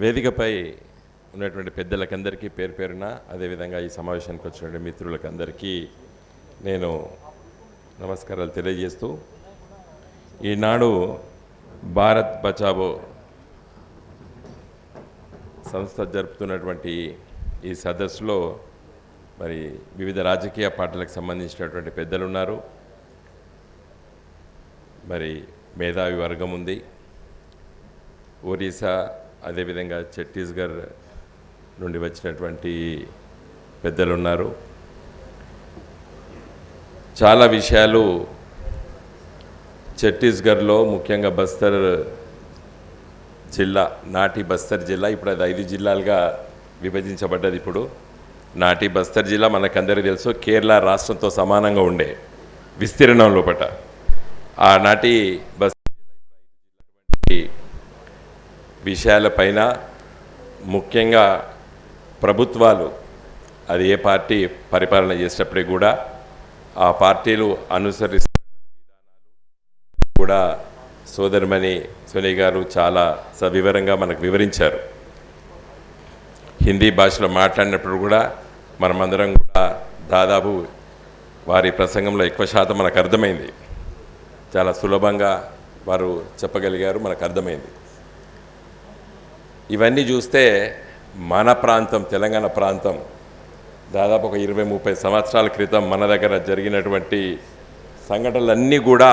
వేదికపై ఉన్నటువంటి పెద్దలకందరికీ పేరు పేరున అదేవిధంగా ఈ సమావేశానికి వచ్చినటువంటి మిత్రులకందరికీ నేను నమస్కారాలు తెలియజేస్తూ ఈనాడు భారత్ బచావో సంస్థ జరుపుతున్నటువంటి ఈ సదస్సులో మరి వివిధ రాజకీయ పార్టీలకు సంబంధించినటువంటి పెద్దలు ఉన్నారు. మరి మేధావి వర్గం ఉంది. ఒరిస్సా అదేవిధంగా ఛత్తీస్గఢ్ నుండి వచ్చినటువంటి పెద్దలు ఉన్నారు. చాలా విషయాలు ఛత్తీస్గఢ్లో ముఖ్యంగా బస్తర్ జిల్లా, నాటి బస్తర్ జిల్లా, ఇప్పుడు అది 5 జిల్లాలుగా విభజించబడ్డది. ఇప్పుడు నాటి బస్తర్ జిల్లా మనకందరికీ తెలుసు, కేరళ రాష్ట్రంతో సమానంగా ఉండే విస్తీర్ణం లోపట ఆనాటి బస్తర్ జిల్లా విషయాలపైన ముఖ్యంగా ప్రభుత్వాలు అది ఏ పార్టీ పరిపాలన చేసేటప్పటికి కూడా ఆ పార్టీలు అనుసరిస్తున్న విధానాలు కూడా సోదరిమణి సోనియా గారు చాలా సవివరంగా మనకు వివరించారు. హిందీ భాషలో మాట్లాడినప్పుడు కూడా మనమందరం కూడా దాదాపు వారి ప్రసంగంలో ఎక్కువ శాతం మనకు అర్థమైంది. చాలా సులభంగా వారు చెప్పగలిగారు, మనకు అర్థమైంది. ఇవన్నీ చూస్తే మన ప్రాంతం, తెలంగాణ ప్రాంతం దాదాపు ఒక 20-30 సంవత్సరాల క్రితం మన దగ్గర జరిగినటువంటి సంఘటనలన్నీ కూడా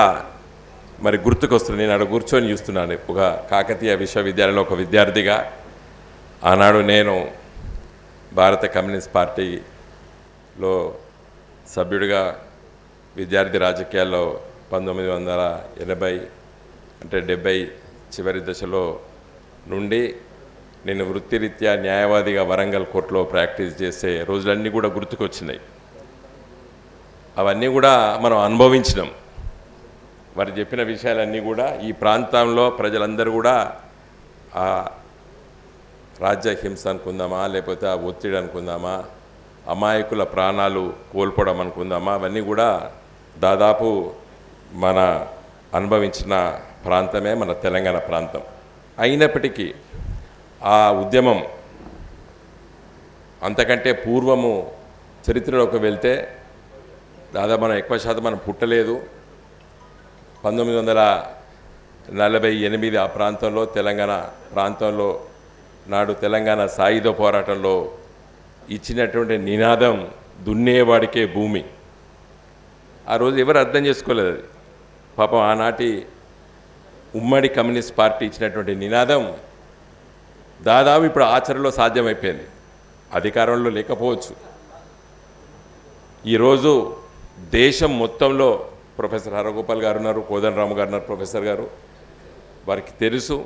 మరి గుర్తుకొస్తున్నాయి. నేను అక్కడ కూర్చొని చూస్తున్నాను. ఒక కాకతీయ విశ్వవిద్యాలయంలో ఒక విద్యార్థిగా ఆనాడు నేను భారత కమ్యూనిస్ట్ పార్టీలో సభ్యుడిగా విద్యార్థి రాజకీయాల్లో 1980 అంటే 70 చివరి దశలో నుండి నేను వృత్తిరీత్యా న్యాయవాదిగా వరంగల్ కోర్టులో ప్రాక్టీస్ చేసే రోజులన్నీ కూడా గుర్తుకొచ్చినాయి. అవన్నీ కూడా మనం అనుభవించినాం. వారు చెప్పిన విషయాలన్నీ కూడా ఈ ప్రాంతంలో ప్రజలందరూ కూడా ఆ రాజ్య హింస అనుకుందామా, లేకపోతే ఆ ఒత్తిడి అనుకుందామా, అమాయకుల ప్రాణాలు కోల్పోవడం అనుకుందామా, అవన్నీ కూడా దాదాపు మన అనుభవించిన ప్రాంతమే మన తెలంగాణ ప్రాంతం. అయినప్పటికీ ఆ ఉద్యమం అంతకంటే పూర్వము చరిత్రలోకి వెళ్తే దాదాపు మనం ఎక్కువ శాతం మనం పుట్టలేదు. 1948 ఆ ప్రాంతంలో, తెలంగాణ ప్రాంతంలో నాడు తెలంగాణ సాయుధ పోరాటంలో ఇచ్చినటువంటి నినాదం దున్నేవాడికే భూమి. ఆ రోజు ఎవరు అర్థం చేసుకోలేదు. అది పాపం ఆనాటి ఉమ్మడి కమ్యూనిస్ట్ పార్టీ ఇచ్చినటువంటి నినాదం దాదాపు ఇప్పుడు ఆచరణలో సాధ్యమైపోయింది. అధికారంలో లేకపోవచ్చు. ఈరోజు దేశం మొత్తంలో ప్రొఫెసర్ హరగోపాల్ గారు ఉన్నారు, కోదండరామ్ గారు ఉన్నారు, ప్రొఫెసర్ గారు, వారికి తెలుసు.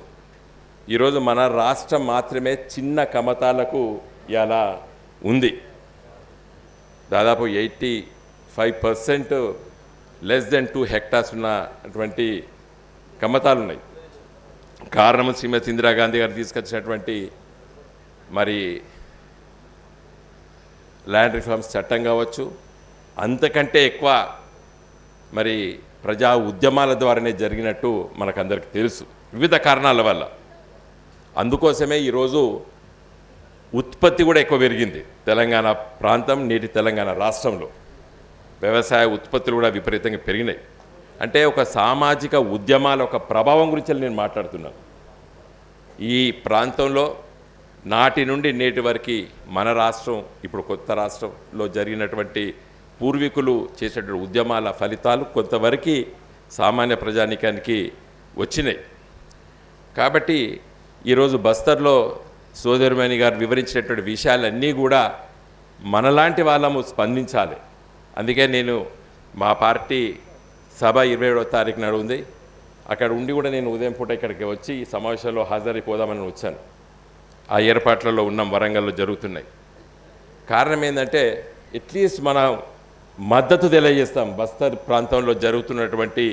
ఈరోజు మన రాష్ట్రం మాత్రమే చిన్న కమతాలకు ఇలా ఉంది. దాదాపు 85% లెస్ దెన్ 2 హెక్టార్స్ ఉన్నటువంటి కమతాలు ఉన్నాయి. కారణం శ్రీమతి ఇందిరాగాంధీ గారు తీసుకొచ్చినటువంటి మరి ల్యాండ్ రిఫార్మ్స్ చట్టం కావచ్చు, అంతకంటే ఎక్కువ మరి ప్రజా ఉద్యమాల ద్వారానే జరిగినట్టు మనకందరికీ తెలుసు, వివిధ కారణాల వల్ల. అందుకోసమే ఈరోజు ఉత్పత్తి కూడా ఎక్కువ పెరిగింది తెలంగాణ ప్రాంతం, నేటి తెలంగాణ రాష్ట్రంలో. వ్యవసాయ ఉత్పత్తులు కూడా విపరీతంగా పెరిగినాయి. అంటే ఒక సామాజిక ఉద్యమాల ఒక ప్రభావం గురించి నేను మాట్లాడుతున్నాను. ఈ ప్రాంతంలో నాటి నుండి నేటి వరకు మన రాష్ట్రం, ఇప్పుడు కొత్త రాష్ట్రంలో జరిగినటువంటి పూర్వీకులు చేసేటువంటి ఉద్యమాల ఫలితాలు కొంతవరకు సామాన్య ప్రజానీకానికి వచ్చినాయి. కాబట్టి ఈరోజు బస్తర్లో సోదరిమణి గారు వివరించినటువంటి విషయాలన్నీ కూడా మనలాంటి వాళ్ళము స్పందించాలి. అందుకే నేను మా పార్టీ సభ 27వ తారీఖు నాడు ఉంది. అక్కడ ఉండి కూడా నేను ఉదయం పూట ఇక్కడికి వచ్చి ఈ సమావేశంలో హాజరైపోదామని వచ్చాను. ఆ ఏర్పాట్లలో ఉన్నాం, వరంగల్లో జరుగుతున్నాయి. కారణం ఏంటంటే అట్లీస్ట్ మనం మద్దతు తెలియజేస్తాం. బస్తర్ ప్రాంతంలో జరుగుతున్నటువంటి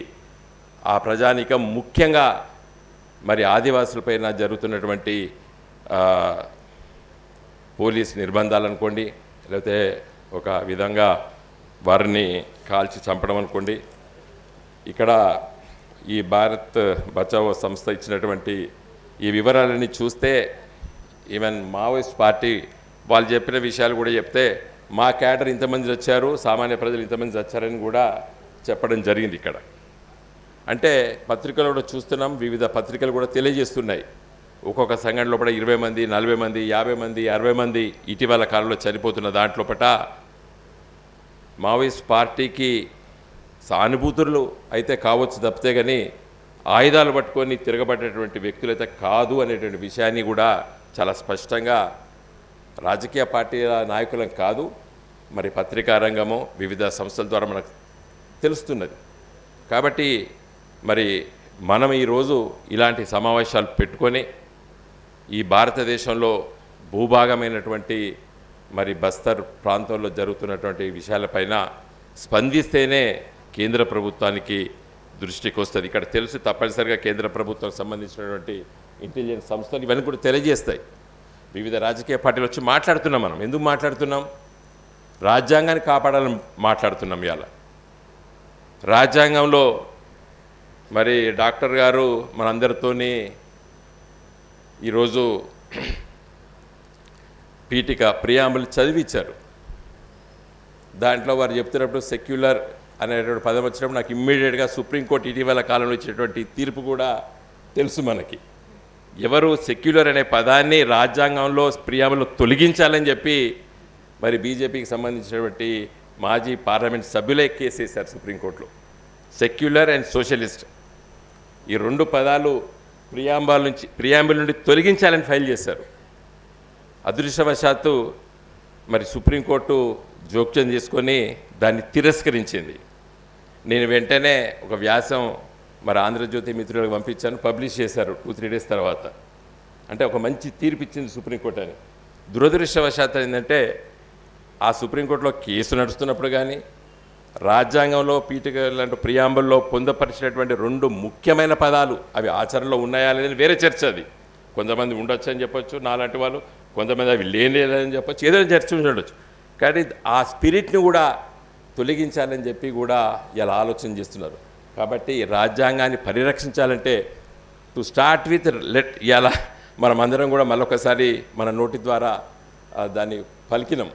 ఆ ప్రజానీకం, ముఖ్యంగా మరి ఆదివాసులపైన జరుగుతున్నటువంటి పోలీస్ నిర్బంధాలు అనుకోండి, లేకపోతే ఒక విధంగా వారిని కాల్చి చంపడం అనుకోండి. ఇక్కడ ఈ భారత్ బచావో సంస్థ ఇచ్చినటువంటి ఈ వివరాలని చూస్తే ఈవెన్ మావోయిస్ట్ పార్టీ వాళ్ళు చెప్పిన విషయాలు కూడా చెప్తే మా క్యాడర్ ఇంతమంది వచ్చారు, సామాన్య ప్రజలు ఇంతమంది వచ్చారని కూడా చెప్పడం జరిగింది ఇక్కడ. అంటే పత్రికలు కూడా చూస్తున్నాం, వివిధ పత్రికలు కూడా తెలియజేస్తున్నాయి. ఒక్కొక్క సంఘటన లోపల 20 మంది, 40 మంది, 50 మంది, 60 మంది ఇటీవల కాలంలో చనిపోతున్న దాంట్లోపట మావోయిస్ట్ పార్టీకి సానుభూతులు అయితే కావచ్చు తప్పితే కానీ ఆయుధాలు పట్టుకొని తిరగబడేటువంటి వ్యక్తులైతే కాదు అనేటువంటి విషయాన్ని కూడా చాలా స్పష్టంగా రాజకీయ పార్టీల నాయకులం కాదు, మరి పత్రికా రంగము వివిధ సంస్థల ద్వారా మనకు తెలుస్తున్నది. కాబట్టి మరి మనం ఈరోజు ఇలాంటి సమావేశాలు పెట్టుకొని ఈ భారతదేశంలో భూభాగమైనటువంటి మరి బస్తర్ ప్రాంతంలో జరుగుతున్నటువంటి విషయాలపైన స్పందిస్తేనే కేంద్ర ప్రభుత్వానికి దృష్టికి వస్తుంది. ఇక్కడ తెలుసు తప్పనిసరిగా కేంద్ర ప్రభుత్వం సంబంధించినటువంటి ఇంటెలిజెన్స్ సంస్థలు ఇవన్నీ కూడా తెలియజేస్తాయి. వివిధ రాజకీయ పార్టీలు వచ్చి మాట్లాడుతున్నాం. మనం ఎందుకు మాట్లాడుతున్నాం? రాజ్యాంగాన్ని కాపాడాలని మాట్లాడుతున్నాం. ఇవాళ రాజ్యాంగంలో మరి డాక్టర్ గారు మనందరితోని ఈరోజు పీఠిక ప్రియాంబుల్ చదివించారు. దాంట్లో వారు చెప్తున్నప్పుడు సెక్యులర్ అనేటువంటి పదం వచ్చినప్పుడు నాకు ఇమ్మీడియట్గా సుప్రీంకోర్టు ఇటీవల కాలంలో ఇచ్చినటువంటి తీర్పు కూడా తెలుసు మనకి. ఎవరు సెక్యులర్ అనే పదాన్ని రాజ్యాంగంలో ప్రియాంబుల్ తొలగించాలని చెప్పి మరి బీజేపీకి సంబంధించినటువంటి మాజీ పార్లమెంట్ సభ్యులే కేసేశారు సుప్రీంకోర్టులో. సెక్యులర్ అండ్ సోషలిస్ట్ ఈ 2 పదాలు ప్రియాంబుల్ నుండి తొలగించాలని ఫైల్ చేశారు. అదృష్టవశాత్తు మరి సుప్రీంకోర్టు జోక్యం చేసుకొని దాన్ని తిరస్కరించింది. నేను వెంటనే ఒక వ్యాసం మరి ఆంధ్రజ్యోతి మిత్రులకు పంపించాను, పబ్లిష్ చేశారు 2-3 డేస్ తర్వాత. అంటే ఒక మంచి తీర్పు ఇచ్చింది సుప్రీంకోర్టు అని. దురదృష్టవశాత్తు ఏంటంటే ఆ సుప్రీంకోర్టులో కేసు నడుస్తున్నప్పుడు కానీ రాజ్యాంగంలో పీఠిక లాంటి ప్రియాంబుల్లో పొందపరిచినటువంటి 2 ముఖ్యమైన పదాలు అవి ఆచరణలో ఉన్నాయా లేదని వేరే చర్చ. అది కొంతమంది ఉండొచ్చు అని చెప్పొచ్చు నాలాంటి వాళ్ళు, కొంతమంది అవి లేని చెప్పొచ్చు, ఏదైనా చర్చ ఉండొచ్చు. కానీ ఆ స్పిరిట్ని కూడా తొలగించాలని చెప్పి కూడా ఇలా ఆలోచన చేస్తున్నారు. కాబట్టి రాజ్యాంగాన్ని పరిరక్షించాలంటే టు స్టార్ట్ విత్ లెట్ ఇలా మనమందరం కూడా మళ్ళొకసారి మన నోటి ద్వారా దాన్ని పలికినాం.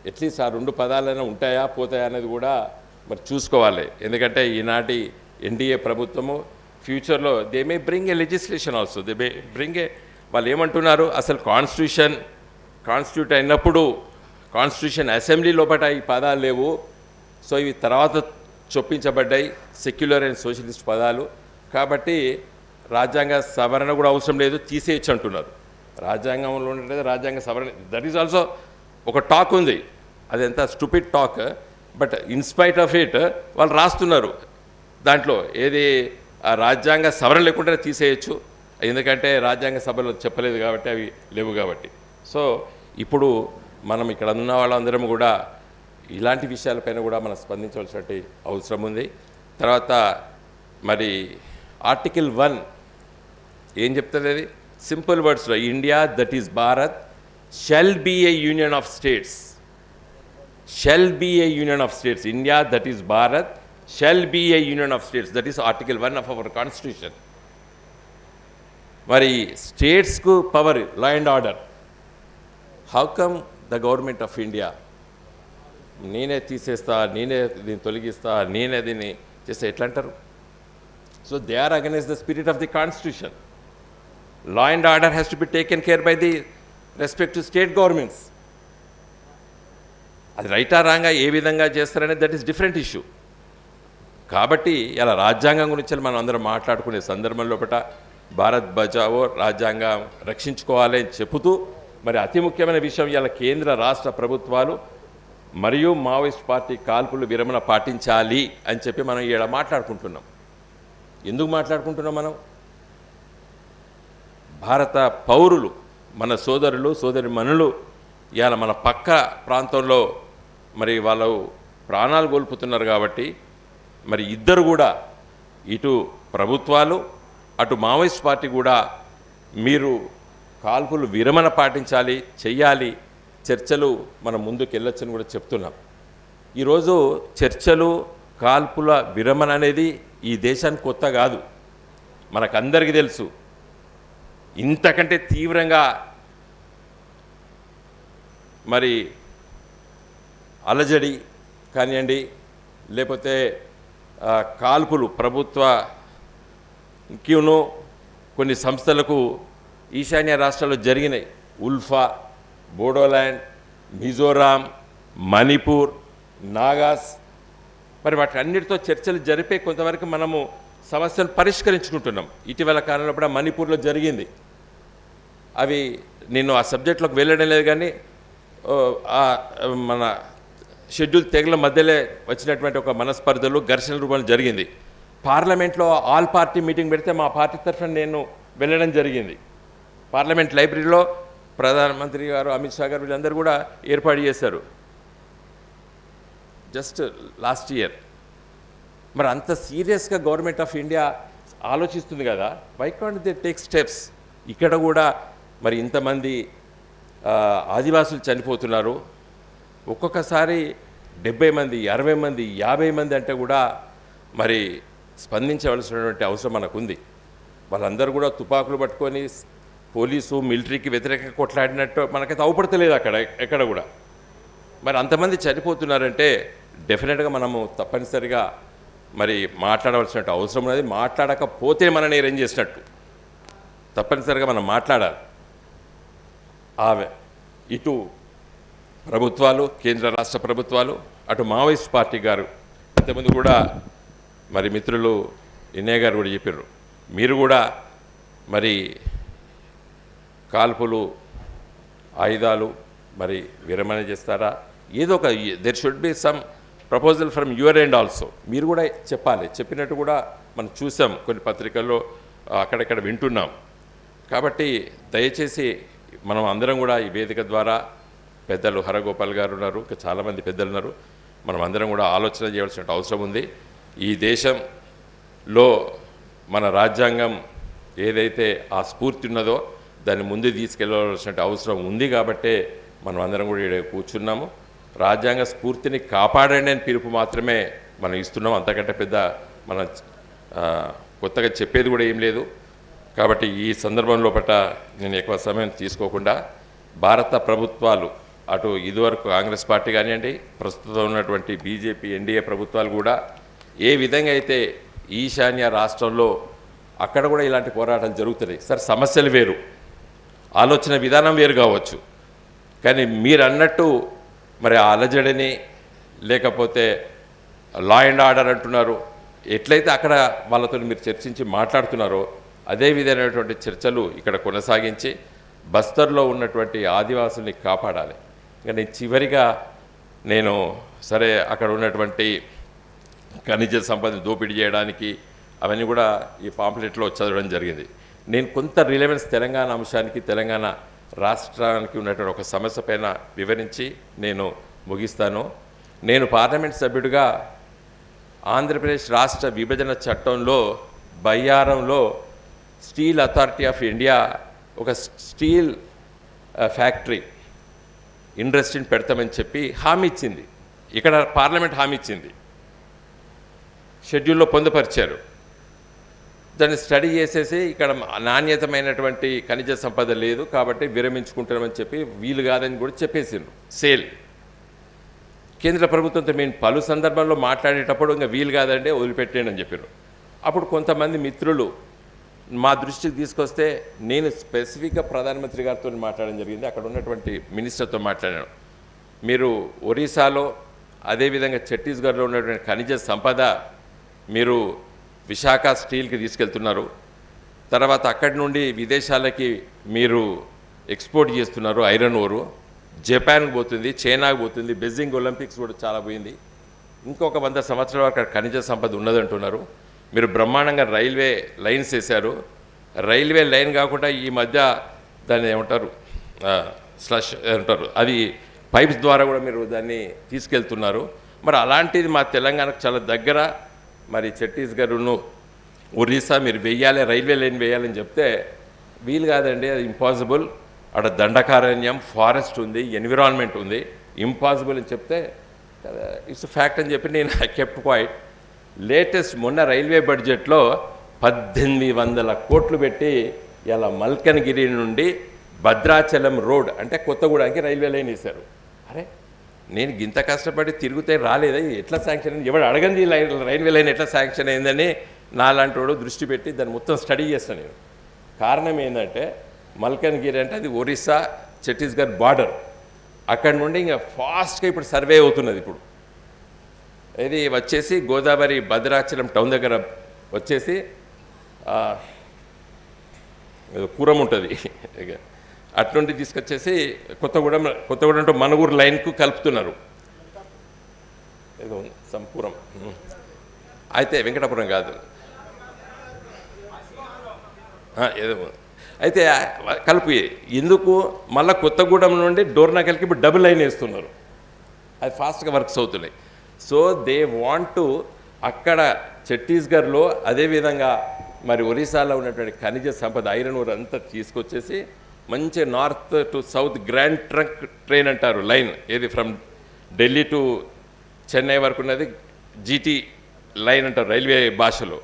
అట్లీస్ట్ ఆ 2 పదాలైనా ఉంటాయా పోతాయా అనేది కూడా మరి చూసుకోవాలి. ఎందుకంటే ఈనాటి ఎన్డీఏ ప్రభుత్వము ఫ్యూచర్లో they may bring A legislation also, they may bring ఏ వాళ్ళు ఏమంటున్నారు అసలు కాన్స్టిట్యూట్ అయినప్పుడు కాన్స్టిట్యూషన్ అసెంబ్లీ లోపల ఈ పదాలు లేవు, సో ఇవి తర్వాత చొప్పించబడ్డాయి సెక్యులర్ అండ్ సోషలిస్ట్ పదాలు, కాబట్టి రాజ్యాంగ సవరణ కూడా అవసరం లేదు తీసేయచ్చు అంటున్నారు. రాజ్యాంగంలో ఉండేది రాజ్యాంగ సవరణ, దట్ ఈజ్ ఆల్సో ఒక టాక్ ఉంది, అది ఎంత stupid talk, but in spite of it వాళ్ళు రాస్తున్నారు దాంట్లో ఏది రాజ్యాంగ సవరణ లేకుండా తీసేయచ్చు, ఎందుకంటే రాజ్యాంగ సభలో చెప్పలేదు కాబట్టి అవి లేవు కాబట్టి. సో ఇప్పుడు మనం ఇక్కడ ఉన్న వాళ్ళందరం కూడా ఇలాంటి విషయాలపైన కూడా మనం స్పందించవలసిన అవసరం ఉంది. తర్వాత మరి ఆర్టికల్ 1 ఏం చెప్తుంది? అది సింపుల్ వర్డ్స్లో India that is Bharat shall be a union of states, shall be a union of states, India that is Bharat shall be a union of states, that is article 1 of our constitution. మరి స్టేట్స్కు power law and order, how come the government of India నేనే తీసేస్తా, నేనే దీన్ని తొలగిస్తా, నేనే దీన్ని చేస్తే ఎట్లా అంటారు? So they are against the spirit of the constitution. Law and order has to be taken care by the respective state governments. అది రైటా రాంగా ఏ విధంగా చేస్తారనేది దట్ ఈస్ డిఫరెంట్ ఇష్యూ. కాబట్టి ఇలా రాజ్యాంగం గురించి మనం అందరం మాట్లాడుకునే సందర్భంలో భారత్ బచావో రాజ్యాంగం రక్షించుకోవాలి అని చెబుతూ మరి అతి ముఖ్యమైన విషయం ఇలా కేంద్ర రాష్ట్ర ప్రభుత్వాలు మరియు మావోయిస్ట్ పార్టీ కాల్పులు విరమణ పాటించాలి అని చెప్పి మనం ఇక్కడ మాట్లాడుకుంటున్నాం. ఎందుకు మాట్లాడుకుంటున్నాం? మనం భారత పౌరులు మన సోదరులు సోదరిమణులు ఇవాళ మన పక్క ప్రాంతంలో మరి వాళ్ళు ప్రాణాలు కోల్పోతున్నారు కాబట్టి మరి ఇద్దరు కూడా ఇటు ప్రభుత్వాలు అటు మావోయిస్ట్ పార్టీ కూడా మీరు కాల్పులు విరమణ పాటించాలి, చెయ్యాలి, చర్చలు మనం ముందుకు వెళ్ళొచ్చని కూడా చెప్తున్నాం. ఈరోజు చర్చలు కాల్పుల విరమణ అనేది ఈ దేశానికి కొత్త కాదు, మనకందరికీ తెలుసు. ఇంతకంటే తీవ్రంగా మరి అలజడి కానివ్వండి, లేకపోతే కాల్పులు ప్రభుత్వకిను కొన్ని సంస్థలకు ఈశాన్య రాష్ట్రాల్లో జరిగినాయి. ఉల్ఫా, బోడోల్యాండ్, మిజోరాం, మణిపూర్, నాగాస్. మరి వాటి అన్నిటితో చర్చలు జరిపే కొంతవరకు మనము సమస్యను పరిష్కరించుకుంటున్నాం. ఇటీవల కాలంలో కూడా మణిపూర్లో జరిగింది. అవి నేను ఆ సబ్జెక్టులోకి వెళ్ళడం లేదు, కానీ మన షెడ్యూల్ తెగల మధ్యలో వచ్చినటువంటి ఒక మనస్పర్ధలు, ఘర్షణ రూపంలో జరిగింది. పార్లమెంట్లో ఆల్ పార్టీ మీటింగ్ పెడితే మా పార్టీ తరఫున నేను వెళ్ళడం జరిగింది. పార్లమెంట్ లైబ్రరీలో ప్రధానమంత్రి గారు, అమిత్ షా గారు వీళ్ళందరూ కూడా ఏర్పాటు చేశారు జస్ట్ లాస్ట్ ఇయర్. మరి అంత సీరియస్గా గవర్నమెంట్ ఆఫ్ ఇండియా ఆలోచిస్తుంది కదా, why can't they take steps? ఇక్కడ కూడా మరి ఇంతమంది ఆదివాసులు చనిపోతున్నారు. ఒక్కొక్కసారి 70 మంది, 60 మంది, 50 మంది అంటే కూడా మరి స్పందించవలసినటువంటి అవసరం మనకుంది. వాళ్ళందరూ కూడా తుపాకులు పట్టుకొని పోలీసు మిలిటరీకి వ్యతిరేకంగా కొట్లాడినట్టు మనకైతే అవపడతలేదు ఎక్కడ కూడా. మరి అంతమంది చనిపోతున్నారంటే డెఫినెట్గా మనము తప్పనిసరిగా మరి మాట్లాడవలసిన అవసరం ఉన్నది. మాట్లాడకపోతే మనని ఏం చేసినట్టు, తప్పనిసరిగా మనం మాట్లాడాలి. ఇటు ప్రభుత్వాలు, కేంద్ర రాష్ట్ర ప్రభుత్వాలు, అటు మావోయిస్ట్ పార్టీ గారు, ఇంతకుముందు కూడా మరి మిత్రులు ఇన్నయ్య గారు కూడా చెప్పారు, మీరు కూడా మరి కాల్పులు, ఆయుధాలు మరి విరమణ చేస్తారా? ఏదో ఒక there should be some proposal from your end also. మీరు కూడా చెప్పాలి. చెప్పినట్టు కూడా మనం చూసాం కొన్ని పత్రికల్లో, అక్కడక్కడ వింటున్నాం. కాబట్టి దయచేసి మనం అందరం కూడా ఈ వేదిక ద్వారా, పెద్దలు హరగోపాల్ గారు ఉన్నారు, ఇంకా చాలామంది పెద్దలు ఉన్నారు, మనం అందరం కూడా ఆలోచన చేయవలసిన అవసరం ఉంది. ఈ దేశంలో మన రాజ్యాంగం ఏదైతే ఆ స్ఫూర్తి ఉన్నదో దాన్ని ముందు తీసుకెళ్ళవలసిన అవసరం ఉంది. కాబట్టే మనం అందరం కూడా ఇక్కడ కూర్చున్నాము. రాజ్యాంగ స్ఫూర్తిని కాపాడండి అని పిలుపు మాత్రమే మనం ఇస్తున్నాం. అంతకంటే పెద్ద మన కొత్తగా చెప్పేది కూడా ఏం లేదు. కాబట్టి ఈ సందర్భంలో నేను ఎక్కువ సమయం తీసుకోకుండా, భారత ప్రభుత్వాలు, అటు ఇదివరకు కాంగ్రెస్ పార్టీ కానివ్వండి, ప్రస్తుతం ఉన్నటువంటి బీజేపీ ఎన్డీఏ ప్రభుత్వాలు కూడా ఏ విధంగా అయితే ఈశాన్య రాష్ట్రంలో అక్కడ కూడా ఇలాంటి పోరాటాలు జరుగుతున్నాయి. సార్, సమస్యలు వేరు, ఆలోచన విధానం వేరు కావచ్చు, కానీ మీరు అన్నట్టు మరి ఆ అలజడిని, లేకపోతే లా అండ్ ఆర్డర్ అంటున్నారు, ఎట్లయితే అక్కడ వాళ్ళతో మీరు చర్చించి మాట్లాడుతున్నారో అదే విధమైనటువంటి చర్చలు ఇక్కడ కొనసాగించి బస్తర్లో ఉన్నటువంటి ఆదివాసుల్ని కాపాడాలి. కానీ చివరిగా నేను సరే అక్కడ ఉన్నటువంటి ఖనిజ సంపదని దోపిడీ చేయడానికి అవన్నీ కూడా ఈ పాంప్లెట్లో చదవడం జరిగింది. నేను కొంత రిలవెన్స్ తెలంగాణ అంశానికి, తెలంగాణ రాష్ట్రానికి ఉన్నటువంటి ఒక సమస్య పైన వివరించి నేను ముగిస్తాను. నేను పార్లమెంట్ సభ్యుడిగా ఆంధ్రప్రదేశ్ రాష్ట్ర విభజన చట్టంలో బయ్యారంలో స్టీల్ అథారిటీ ఆఫ్ ఇండియా ఒక స్టీల్ ఫ్యాక్టరీ ఇండస్ట్రీని పెడతామని చెప్పి హామీ ఇచ్చింది. ఇక్కడ పార్లమెంట్ హామీ ఇచ్చింది, షెడ్యూల్లో పొందుపరిచారు. దాన్ని స్టడీ చేసేసి ఇక్కడ నాణ్యతమైనటువంటి ఖనిజ సంపద లేదు కాబట్టి విరమించుకుంటామని చెప్పి వీలు కాదని కూడా చెప్పేసిండ్రు. సేల్ కేంద్ర ప్రభుత్వంతో మేము పలు సందర్భాల్లో మాట్లాడేటప్పుడు ఇంకా వీలు కాదండి, వదిలిపెట్టేయండి అని చెప్పారు. అప్పుడు కొంతమంది మిత్రులు మా దృష్టికి తీసుకొస్తే నేను స్పెసిఫిక్గా ప్రధానమంత్రి గారితో మాట్లాడడం జరిగింది. అక్కడ ఉన్నటువంటి మినిస్టర్తో మాట్లాడాను. మీరు ఒరిస్సాలో, అదేవిధంగా ఛత్తీస్గఢ్లో ఉన్నటువంటి ఖనిజ సంపద మీరు విశాఖ స్టీల్కి తీసుకెళ్తున్నారు, తర్వాత అక్కడి నుండి విదేశాలకి మీరు ఎక్స్పోర్ట్ చేస్తున్నారు. ఐరన్ ఓరు జపాన్కి పోతుంది, చైనాకు పోతుంది, బెజింగ్ ఒలింపిక్స్ కూడా చాలా పోయింది. ఇంకొక 100 సంవత్సరాల అక్కడ ఖనిజ సంపద ఉన్నదంటున్నారు. మీరు బ్రహ్మాండంగా రైల్వే లైన్స్ వేశారు. రైల్వే లైన్ కాకుండా ఈ మధ్య దాన్ని ఏమంటారు, స్లష్ అంటారు, అది పైప్స్ ద్వారా కూడా మీరు దాన్ని తీసుకెళ్తున్నారు. మరి అలాంటిది మా తెలంగాణకు చాలా దగ్గర. మరి ఛత్తీస్గఢ్ను, ఒరిస్సా మీరు వెయ్యాలి, రైల్వే లైన్ వేయాలని చెప్తే వీలు కాదండి, అది ఇంపాసిబుల్, అక్కడ దండకారణ్యం, ఫారెస్ట్ ఉంది, ఎన్విరాన్మెంట్ ఉంది, ఇంపాసిబుల్ అని చెప్తే ఇట్స్ ఫ్యాక్ట్ అని చెప్పి నేను ఐ కెప్ట్ క్వైట్. లేటెస్ట్ మొన్న రైల్వే బడ్జెట్లో 1800 కోట్లు పెట్టి ఇలా మల్కన్గిరి నుండి భద్రాచలం రోడ్ అంటే కొత్తగూడానికి రైల్వే లైన్ వేశారు. అరే నేను ఇంత కష్టపడి తిరిగితే రాలేదా, ఎట్లా శాంక్షన్ అయింది, ఎవడు అడగంది రైల్వే లైన్ ఎట్లా శాంక్షన్ అయిందని నాలాంటి వాడు దృష్టి పెట్టి దాన్ని మొత్తం స్టడీ చేస్తాను నేను. కారణం ఏంటంటే మల్కన్గిరి అంటే అది ఒరిస్సా ఛత్తీస్గఢ్ బార్డర్, అక్కడి నుండి ఇంకా ఫాస్ట్గా ఇప్పుడు సర్వే అవుతున్నది. ఇప్పుడు ఇది వచ్చేసి గోదావరి భద్రాచలం టౌన్ దగ్గర వచ్చేసి కూరం ఉంటుంది, అట్నుండి తీసుకొచ్చేసి కొత్తగూడెం టు మనుగూరు లైన్కు కలుపుతున్నారు. ఏదో సంపూరం అయితే వెంకటాపురం కాదు, ఏదో అయితే కలుపు. ఎందుకు మళ్ళీ కొత్తగూడెం నుండి డోర్నకల్కి ఇప్పుడు డబుల్ లైన్ వేస్తున్నారు, అది ఫాస్ట్గా వర్క్స్ అవుతున్నాయి. సో దే వాంట్ టు అక్కడ ఛత్తీస్గఢ్లో అదేవిధంగా మరి ఒరిస్సాలో ఉన్నటువంటి ఖనిజ సంపద ఐరన్ ఓర్ అంతా తీసుకొచ్చేసి మంచి north to south grand trunk train అంటారు లైన్, ఏది ఫ్రమ్ ఢిల్లీ టు చెన్నై వరకు ఉన్నది జీటీ లైన్ అంటారు రైల్వే భాషలో.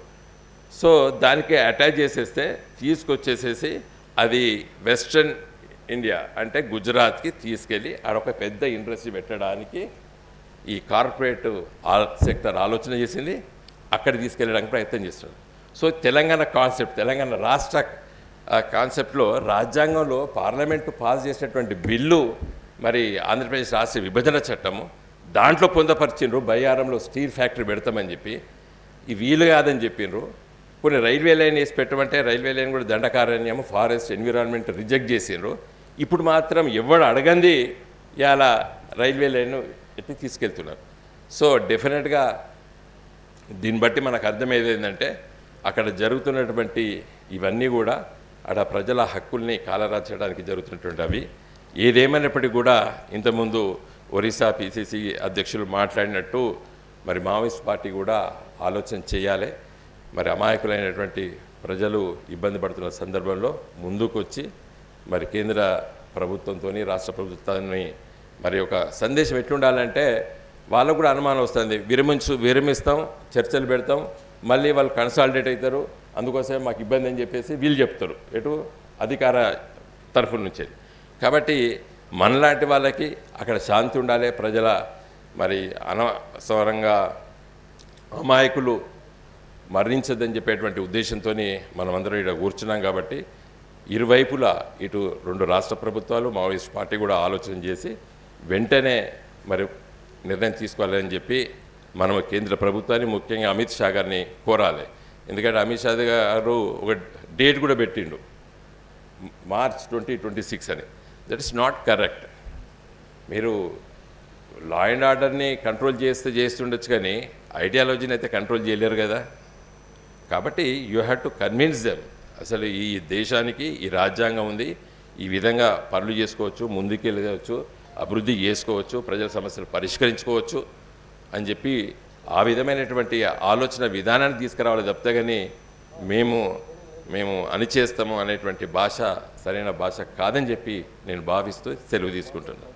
సో దానికి అటాచ్ చేసేస్తే తీసుకొచ్చేసేసి అది వెస్ట్రన్ ఇండియా అంటే గుజరాత్కి తీసుకెళ్ళి ఆడొక పెద్ద ఇండస్ట్రీ పెట్టడానికి ఈ కార్పొరేట్ సెక్టర్ ఆలోచన చేసింది, అక్కడ తీసుకెళ్ళడానికి ప్రయత్నం చేస్తున్నారు. సో తెలంగాణ కాన్సెప్ట్, తెలంగాణ రాష్ట్ర కాన్సెప్ట్లో రాజ్యాంగంలో పార్లమెంటు పాస్ చేసినటువంటి బిల్లు మరి ఆంధ్రప్రదేశ్ రాష్ట్ర విభజన చట్టము దాంట్లో పొందపరిచిండ్రు. బయ్యారంలో స్టీల్ ఫ్యాక్టరీ పెడతామని చెప్పి ఈ వీలు కాదని చెప్పిండ్రు. కొన్ని రైల్వే లైన్ వేసి పెట్టమంటే రైల్వే లైన్ కూడా దండకారణ్యము ఫారెస్ట్ ఎన్విరాన్మెంట్ రిజెక్ట్ చేసిండ్రు. ఇప్పుడు మాత్రం ఎవడు అడగంది ఇలా రైల్వే లైన్ ఎత్తి తీసుకెళ్తున్నారు. సో డెఫినెట్గా దీన్ని బట్టి మనకు అర్థమయ్యేది ఏంటంటే అక్కడ జరుగుతున్నటువంటి ఇవన్నీ కూడా అక్కడ ప్రజల హక్కుల్ని కాలరాచడానికి జరుగుతున్నటువంటి అవి. ఏదేమైనప్పటికీ కూడా ఇంతకుముందు ఒరిస్సా పిసిసి అధ్యక్షులు మాట్లాడినట్టు మరి మావోయిస్ట్ పార్టీ కూడా ఆలోచన చేయాలి. మరి అమాయకులైనటువంటి ప్రజలు ఇబ్బంది పడుతున్న సందర్భంలో ముందుకు వచ్చి మరి కేంద్ర ప్రభుత్వంతో రాష్ట్ర ప్రభుత్వాన్ని మరి ఒక సందేశం ఎట్లుండాలంటే వాళ్ళకు కూడా అనుమానం వస్తుంది, విరమిస్తాం, చర్చలు పెడతాం, మళ్ళీ వాళ్ళు కన్సాలిడేట్ అవుతారు, అందుకోసమే మాకు ఇబ్బంది అని చెప్పేసి వీళ్ళు చెప్తారు ఎటు అధికార తరఫు నుంచి. కాబట్టి మనలాంటి వాళ్ళకి అక్కడ శాంతి ఉండాలి, ప్రజల మరి అనవసరంగా అమాయకులు మరణించదని చెప్పేటువంటి ఉద్దేశంతో మనమందరం ఇక్కడ కూర్చున్నాం. కాబట్టి ఇరువైపులా ఇటు రెండు రాష్ట్ర ప్రభుత్వాలు మావోయిస్ట్ పార్టీ కూడా ఆలోచన చేసి వెంటనే మరి నిర్ణయం తీసుకోవాలని చెప్పి మనం కేంద్ర ప్రభుత్వాన్ని ముఖ్యంగా అమిత్ షా గారిని కోరాలి. ఎందుకంటే అమిత్ షా గారు ఒక డేట్ కూడా పెట్టిండు మార్చ్ 2026 అని. That is not correct. మీరు లా అండ్ ఆర్డర్ని కంట్రోల్ చేస్తుండొచ్చు కానీ ఐడియాలజీని అయితే కంట్రోల్ చేయలేరు కదా. కాబట్టి you have to convince them అసలు ఈ దేశానికి ఈ రాజ్యాంగం ఉంది, ఈ విధంగా పనులు చేసుకోవచ్చు, ముందుకెళ్ళవచ్చు, అభివృద్ధి చేసుకోవచ్చు, ప్రజల సమస్యలు పరిష్కరించుకోవచ్చు అని చెప్పి ఆ విధమైనటువంటి ఆలోచన విధానాన్ని తీసుకురావాలి తప్పితే కానీ మేము అణిచేస్తాము అనేటువంటి భాష సరైన భాష కాదని చెప్పి నేను భావిస్తూ సెలవు తీసుకుంటున్నాను.